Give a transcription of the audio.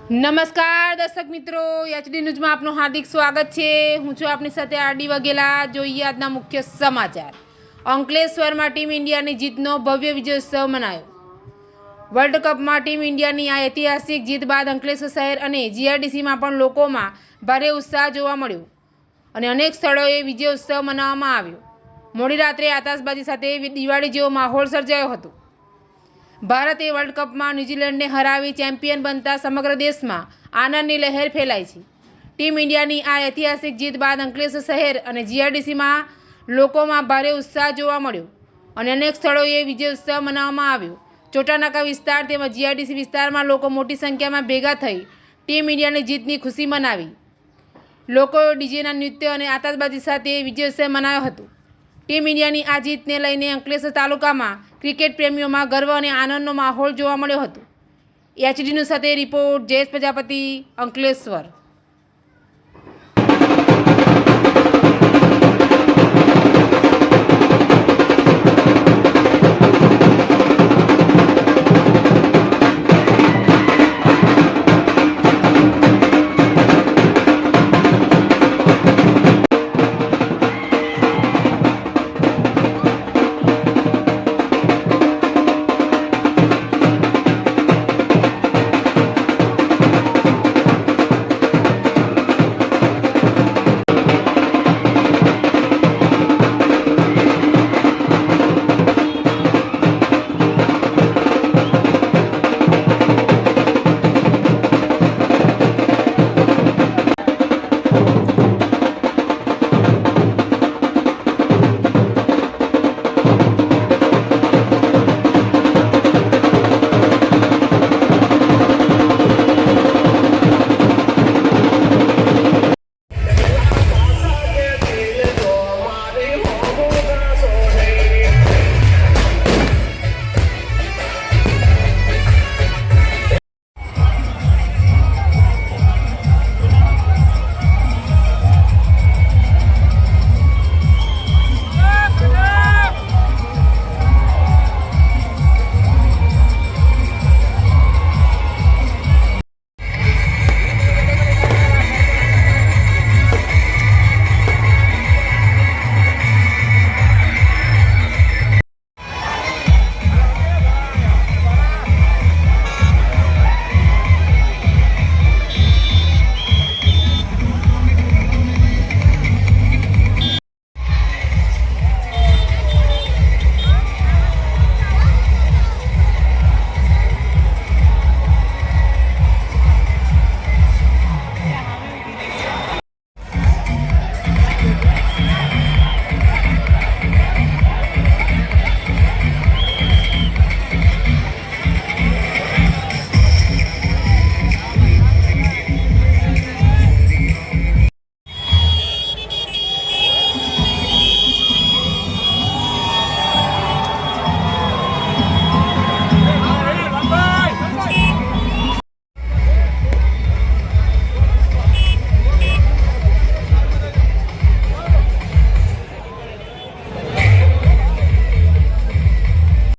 નમસ્કાર દર્શક મિત્રો, એચડી ન્યૂઝમાં આપનું હાર્દિક સ્વાગત છે। હું છું આપની સાથે આરડી વાઘેલા। જોઈએ આજના મુખ્ય સમાચાર। અંકલેશ્વરમાં ટીમ ઇન્ડિયાની જીતનો ભવ્ય વિજયોત્સવ મનાયો। વર્લ્ડ કપમાં ટીમ ઇન્ડિયાની આ ઐતિહાસિક જીત બાદ અંકલેશ્વર શહેર અને જીઆઈડીસીમાં પણ લોકોમાં ભારે ઉત્સાહ જોવા મળ્યો અને અનેક સ્થળોએ વિજયોત્સવ મનાવવામાં આવ્યો। મોડી રાત્રે આતશબાજી સાથે દિવાળી જેવો માહોલ સર્જાયો હતો। ભારતે વર્લ્ડ કપમાં ન્યૂઝીલેન્ડને હરાવી ચેમ્પિયન બનતા સમગ્ર દેશમાં આનંદની લહેર ફેલાઈ છે। ટીમ ઇન્ડિયાની આ ઐતિહાસિક જીત બાદ અંકલેશ્વર શહેર અને જીઆઈડીસીમાં લોકોમાં ભારે ઉત્સાહ જોવા મળ્યો અને અનેક સ્થળોએ વિજયોત્સવ મનાવવામાં આવ્યો। ચોટાનાકા વિસ્તાર તેમજ જીઆઈડીસી વિસ્તારમાં લોકો મોટી સંખ્યામાં ભેગા થઈ ટીમ ઇન્ડિયાની જીતની ખુશી મનાવી। લોકોએ ડીજેના નૃત્ય અને આતશબાજી સાથે વિજયોત્સવ મનાવ્યો હતો। ટીમ ઇન્ડિયાની આ જીતને લઈને અંકલેશ્વર તાલુકામાં ક્રિકેટ પ્રેમીઓમાં ગર્વ અને આનંદનો માહોલ જોવા મળ્યો હતો। એચડી ન્યૂઝ સાથે રિપોર્ટ જયેશ પ્રજાપતિ, અંકલેશ્વર।